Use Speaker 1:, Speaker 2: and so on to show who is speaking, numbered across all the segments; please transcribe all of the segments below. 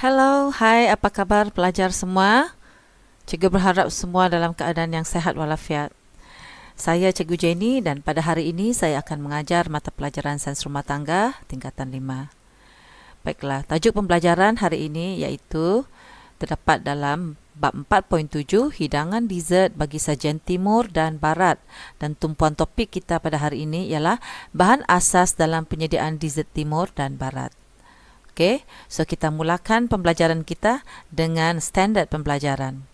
Speaker 1: Hello, hai, apa kabar pelajar semua? Cikgu berharap semua dalam keadaan yang sehat walafiat. Saya Cikgu Jenny dan pada hari ini saya akan mengajar mata pelajaran Sains Rumah Tangga tingkatan 5. Baiklah, tajuk pembelajaran hari ini iaitu terdapat dalam bab 4.7 hidangan dessert bagi sajian timur dan barat, dan tumpuan topik kita pada hari ini ialah bahan asas dalam penyediaan dessert timur dan barat. Okey, so kita mulakan pembelajaran kita dengan standard pembelajaran.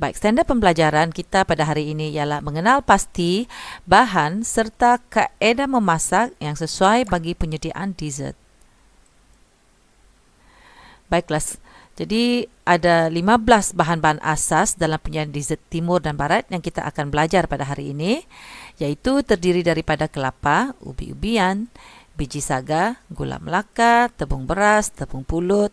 Speaker 1: Baik, standard pembelajaran kita pada hari ini ialah mengenal pasti bahan serta kaedah memasak yang sesuai bagi penyediaan dessert. Baiklah, jadi ada 15 bahan-bahan asas dalam penyediaan dessert timur dan barat yang kita akan belajar pada hari ini, iaitu terdiri daripada kelapa, ubi-ubian, biji saga, gula melaka, tepung beras, tepung pulut,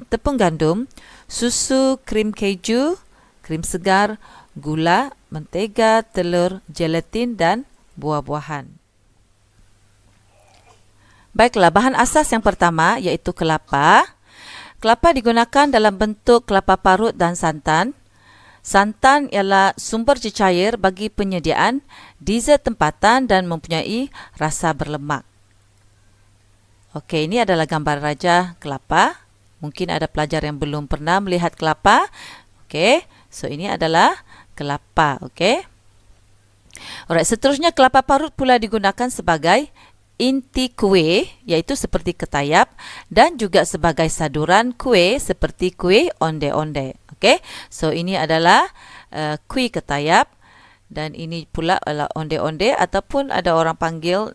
Speaker 1: tepung gandum, susu, krim keju, krim segar, gula, mentega, telur, gelatin dan buah-buahan. Baiklah, bahan asas yang pertama iaitu kelapa. Kelapa digunakan dalam bentuk kelapa parut dan santan. Santan ialah sumber cecair bagi penyediaan dessert tempatan dan mempunyai rasa berlemak. Okey, ini adalah gambar raja kelapa. Mungkin ada pelajar yang belum pernah melihat kelapa. Okey, so ini adalah kelapa. Okey. Alright, seterusnya kelapa parut pula digunakan sebagai inti kuih, iaitu seperti ketayap, dan juga sebagai saduran kuih seperti kuih onde-onde. Okey, so ini adalah kuih ketayap dan ini pula adalah onde-onde ataupun ada orang panggil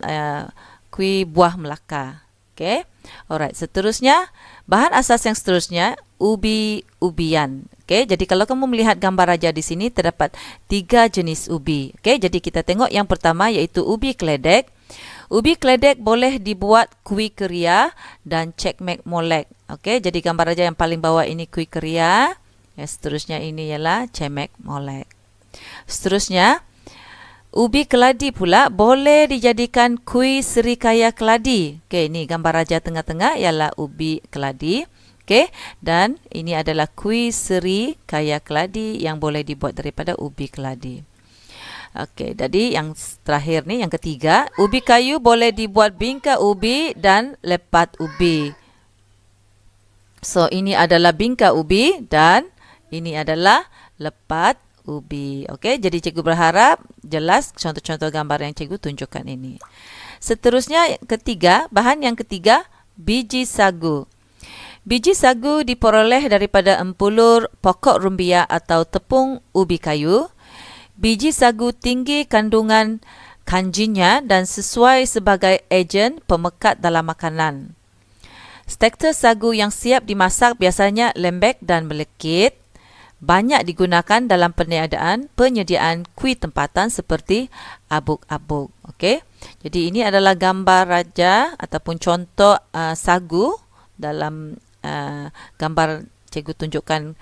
Speaker 1: kuih buah Melaka. Okey, alright. Seterusnya, bahan asas yang seterusnya ubi-ubian. Okey, jadi kalau kamu melihat gambar raja di sini terdapat 3 jenis ubi. Okey, jadi kita tengok yang pertama iaitu ubi keledek. Ubi keledek boleh dibuat kuih keria dan cekmek molek. Okey, jadi gambar raja yang paling bawah ini kuih keria. Yang seterusnya ini ialah cekmek molek. Seterusnya, ubi keladi pula boleh dijadikan kuih serikaya keladi. Okey, ini gambar raja tengah-tengah ialah ubi keladi. Okey, dan ini adalah kuih serikaya keladi yang boleh dibuat daripada ubi keladi. Okey, jadi yang terakhir ni, yang ketiga, ubi kayu boleh dibuat bingka ubi dan lepat ubi. So, ini adalah bingka ubi dan ini adalah lepat ubi. Okey, jadi cikgu berharap jelas contoh-contoh gambar yang cikgu tunjukkan ini. Seterusnya, bahan yang ketiga, biji sagu. Biji sagu diperoleh daripada empulur pokok rumbia atau tepung ubi kayu. Biji sagu tinggi kandungan kanjinya dan sesuai sebagai ejen pemekat dalam makanan. Struktur sagu yang siap dimasak biasanya lembek dan melekit. Banyak digunakan dalam penyediaan kuih tempatan seperti abuk-abuk. Okey. Jadi ini adalah gambar raja ataupun contoh sagu dalam gambar cikgu tunjukkan.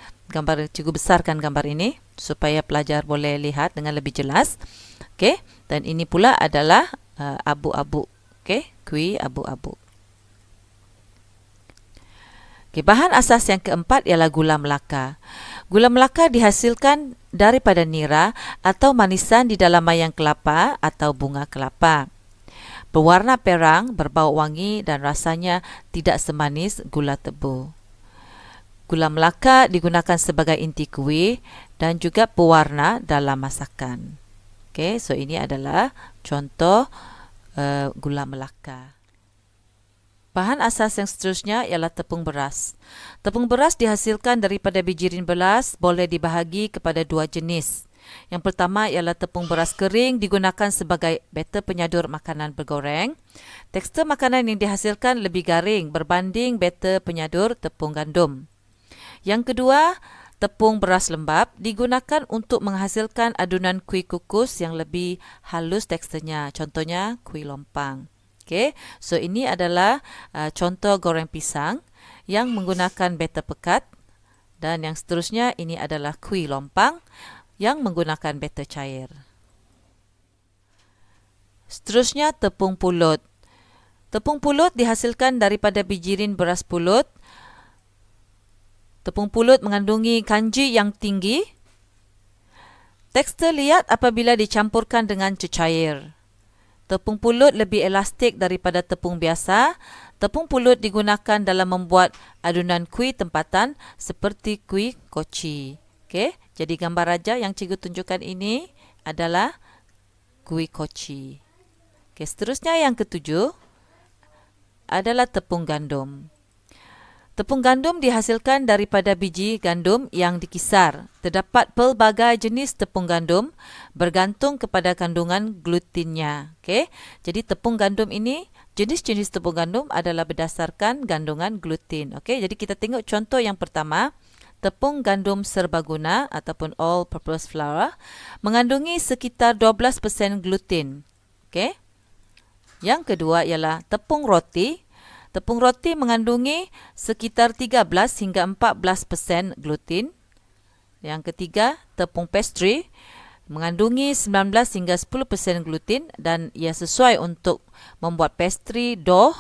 Speaker 1: Cikgu besarkan gambar ini supaya pelajar boleh lihat dengan lebih jelas. Okey, dan ini pula adalah abuk-abuk. Okey, kuih abuk-abuk. Okey, bahan asas yang keempat ialah gula melaka. Gula melaka dihasilkan daripada nira atau manisan di dalam mayang kelapa atau bunga kelapa. Berwarna perang, berbau wangi dan rasanya tidak semanis gula tebu. Gula melaka digunakan sebagai inti kuih dan juga pewarna dalam masakan. Okey, so ini adalah contoh gula melaka. Bahan asas yang seterusnya ialah tepung beras. Tepung beras dihasilkan daripada bijirin beras, boleh dibahagi kepada 2 jenis. Yang pertama ialah tepung beras kering digunakan sebagai batter penyadur makanan bergoreng. Tekstur makanan yang dihasilkan lebih garing berbanding batter penyadur tepung gandum. Yang kedua, tepung beras lembap digunakan untuk menghasilkan adunan kuih kukus yang lebih halus teksturnya. Contohnya kuih lompang. Okey, so ini adalah contoh goreng pisang yang menggunakan batter pekat Dan yang seterusnya ini adalah kuih lompang yang menggunakan batter cair. Seterusnya tepung pulut. Tepung pulut dihasilkan daripada bijirin beras pulut. Tepung pulut mengandungi kanji yang tinggi. Tekstur liat apabila dicampurkan dengan cecair. Tepung pulut lebih elastik daripada tepung biasa. Tepung pulut digunakan dalam membuat adunan kuih tempatan seperti kuih koci. Okey, jadi gambar raja yang cikgu tunjukkan ini adalah kuih koci. Okey, seterusnya yang ketujuh adalah tepung gandum. Tepung gandum dihasilkan daripada biji gandum yang dikisar. Terdapat pelbagai jenis tepung gandum bergantung kepada kandungan glutinnya. Okey, jadi tepung gandum ini, jenis-jenis tepung gandum adalah berdasarkan kandungan gluten. Okey, jadi kita tengok contoh yang pertama, tepung gandum serbaguna ataupun all-purpose flour mengandungi sekitar 12% gluten. Okey. Yang kedua ialah tepung roti. Tepung roti mengandungi sekitar 13 hingga 14% gluten. Yang ketiga, tepung pastry mengandungi 19 hingga 10% gluten dan ia sesuai untuk membuat pastry, dough,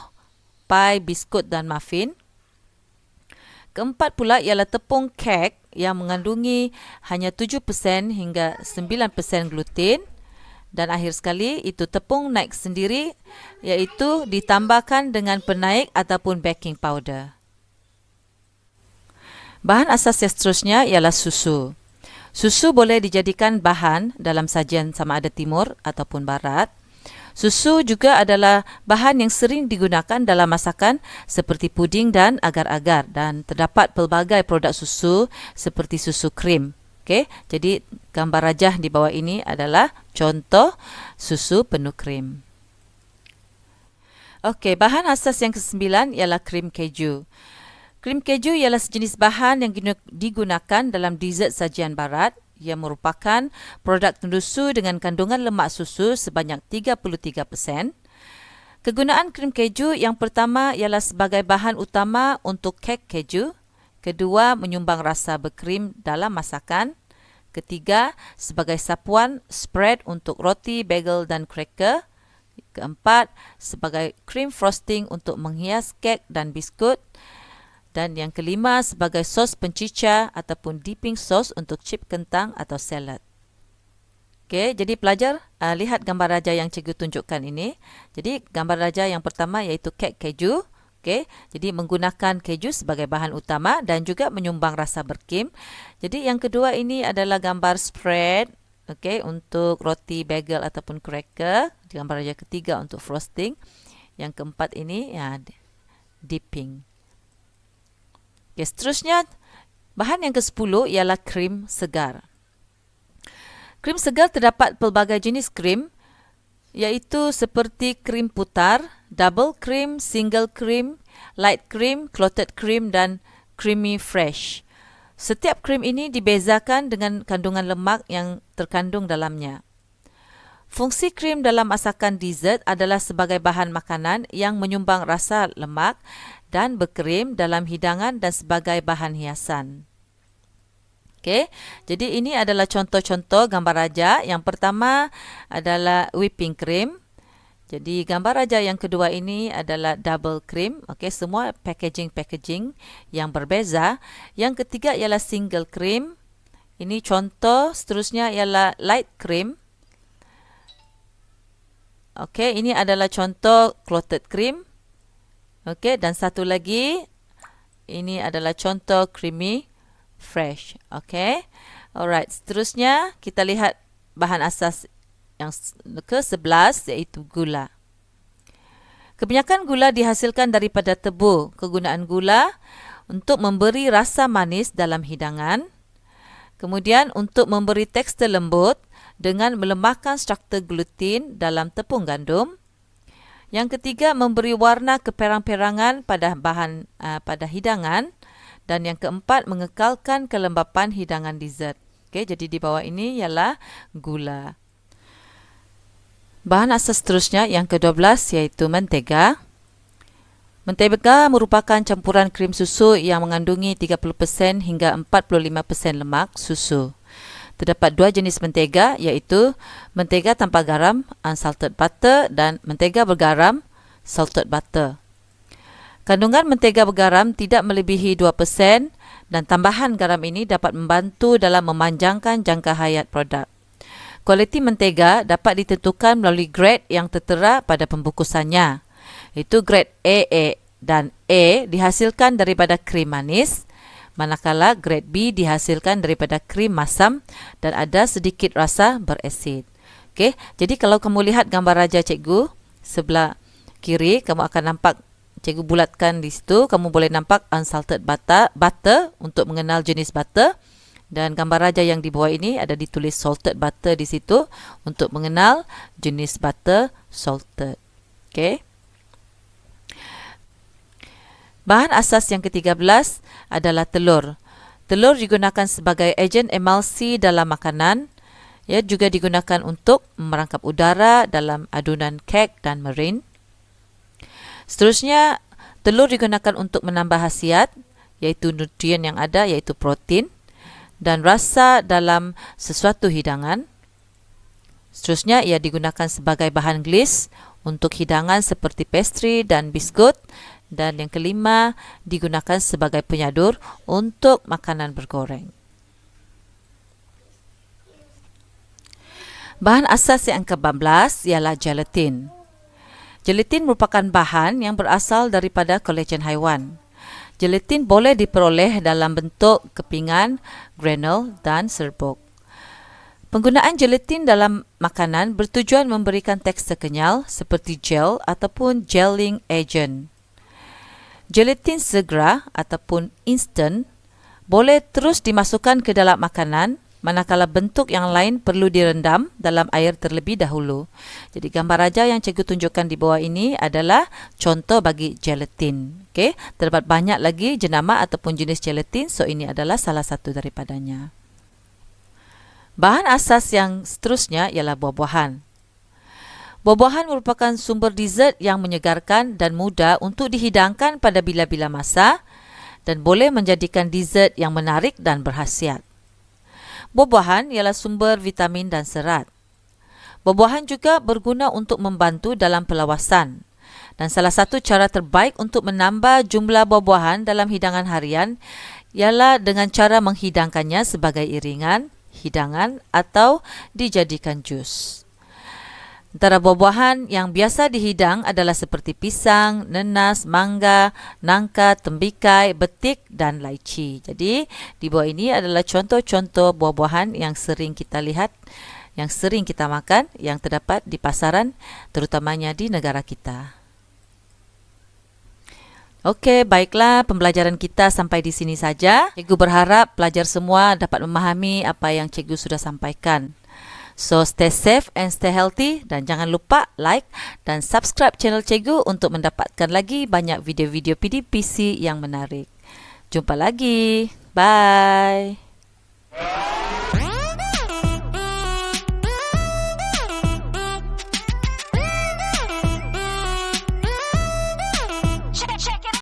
Speaker 1: pie, biskut dan muffin. Keempat pula ialah tepung kek yang mengandungi hanya 7% hingga 9% gluten. Dan akhir sekali, itu tepung naik sendiri, iaitu ditambahkan dengan penaik ataupun baking powder. Bahan asas yang seterusnya ialah susu. Susu boleh dijadikan bahan dalam sajian sama ada timur ataupun barat. Susu juga adalah bahan yang sering digunakan dalam masakan seperti puding dan agar-agar. Dan terdapat pelbagai produk susu seperti susu krim. Okey, jadi gambar rajah di bawah ini adalah contoh susu penuh krim. Okey, bahan asas yang ke-9 ialah krim keju. Krim keju ialah sejenis bahan yang digunakan dalam dessert sajian barat. Ia merupakan produk tendusu dengan kandungan lemak susu sebanyak 33%. Kegunaan krim keju yang pertama ialah sebagai bahan utama untuk kek keju. Kedua, menyumbang rasa berkrim dalam masakan. Ketiga, sebagai sapuan spread untuk roti, bagel dan cracker. Keempat, sebagai cream frosting untuk menghias kek dan biskut. Dan yang kelima, sebagai sos pencicah ataupun dipping sauce untuk chip kentang atau salad. Okey, jadi pelajar, lihat gambar raja yang cikgu tunjukkan ini. Jadi, gambar raja yang pertama iaitu kek keju. Okey, jadi menggunakan keju sebagai bahan utama dan juga menyumbang rasa berkrim. Jadi yang kedua ini adalah gambar spread, okey, untuk roti, bagel ataupun cracker. Gambar raja ketiga untuk frosting. Yang keempat ini dipping. Okey, seterusnya bahan yang ke-10 ialah krim segar. Krim segar terdapat pelbagai jenis krim, iaitu seperti krim putar, double cream, single cream, light cream, clotted cream dan creamy fresh. Setiap krim ini dibezakan dengan kandungan lemak yang terkandung dalamnya. Fungsi krim dalam masakan dessert adalah sebagai bahan makanan yang menyumbang rasa lemak dan berkrim dalam hidangan dan sebagai bahan hiasan. Okey, jadi ini adalah contoh-contoh gambar raja. Yang pertama adalah whipping cream. Jadi gambar raja yang kedua ini adalah double cream. Okey, semua packaging yang berbeza. Yang ketiga ialah single cream. Ini contoh. Seterusnya ialah light cream. Okey, ini adalah contoh clotted cream. Okey, dan satu lagi ini adalah contoh creamy fresh. Okey. Alright, seterusnya kita lihat bahan asas yang ke-11 iaitu gula. Kebanyakan gula dihasilkan daripada tebu. Kegunaan gula untuk memberi rasa manis dalam hidangan. Kemudian untuk memberi tekstur lembut dengan melemahkan struktur gluten dalam tepung gandum. Yang ketiga, memberi warna keperang-perangan pada hidangan. Dan yang keempat, mengekalkan kelembapan hidangan dessert. Okey, jadi di bawah ini ialah gula. Bahan asas seterusnya yang ke-12 iaitu mentega. Mentega merupakan campuran krim susu yang mengandungi 30% hingga 45% lemak susu. Terdapat dua jenis mentega, iaitu mentega tanpa garam, unsalted butter, dan mentega bergaram, salted butter. Kandungan mentega bergaram tidak melebihi 2% dan tambahan garam ini dapat membantu dalam memanjangkan jangka hayat produk. Kualiti mentega dapat ditentukan melalui grade yang tertera pada pembungkusannya. Itu grade AA dan A dihasilkan daripada krim manis, manakala grade B dihasilkan daripada krim masam dan ada sedikit rasa berasid. Okey, jadi kalau kamu lihat gambar raja cikgu sebelah kiri, kamu akan nampak cikgu bulatkan di situ. Kamu boleh nampak unsalted butter untuk mengenal jenis butter, dan gambar raja yang di bawah ini ada ditulis salted butter di situ untuk mengenal jenis butter salted. Okey. Bahan asas yang ke-13 adalah telur. Telur digunakan sebagai ejen emulsi dalam makanan. Ia juga digunakan untuk merangkap udara dalam adunan kek dan marin. Seterusnya, telur digunakan untuk menambah khasiat, iaitu nutrien yang ada, iaitu protein, dan rasa dalam sesuatu hidangan. Seterusnya, ia digunakan sebagai bahan glis untuk hidangan seperti pastry dan biskut. Dan yang kelima, digunakan sebagai penyadur untuk makanan bergoreng. Bahan asas yang ke-14 ialah gelatin. Gelatin merupakan bahan yang berasal daripada kolagen haiwan. Gelatin boleh diperoleh dalam bentuk kepingan, granul dan serbuk. Penggunaan gelatin dalam makanan bertujuan memberikan tekstur kenyal seperti gel ataupun gelling agent. Gelatin segera ataupun instant boleh terus dimasukkan ke dalam makanan, manakala bentuk yang lain perlu direndam dalam air terlebih dahulu. Jadi gambar raja yang cikgu tunjukkan di bawah ini adalah contoh bagi gelatin. Okey, terdapat banyak lagi jenama ataupun jenis gelatin, so ini adalah salah satu daripadanya. Bahan asas yang seterusnya ialah buah-buahan. Buah-buahan merupakan sumber dessert yang menyegarkan dan mudah untuk dihidangkan pada bila-bila masa dan boleh menjadikan dessert yang menarik dan berkhasiat. Buah-buahan ialah sumber vitamin dan serat. Buah-buahan juga berguna untuk membantu dalam pelawasan. Dan salah satu cara terbaik untuk menambah jumlah buah-buahan dalam hidangan harian ialah dengan cara menghidangkannya sebagai iringan, hidangan atau dijadikan jus. Antara buah-buahan yang biasa dihidang adalah seperti pisang, nenas, mangga, nangka, tembikai, betik dan laici. Jadi, di bawah ini adalah contoh-contoh buah-buahan yang sering kita lihat, yang sering kita makan, yang terdapat di pasaran, terutamanya di negara kita. Okey, baiklah, pembelajaran kita sampai di sini saja. Cikgu berharap pelajar semua dapat memahami apa yang cikgu sudah sampaikan. So, stay safe and stay healthy, dan jangan lupa like dan subscribe channel cikgu untuk mendapatkan lagi banyak video-video PDPC yang menarik. Jumpa lagi. Bye.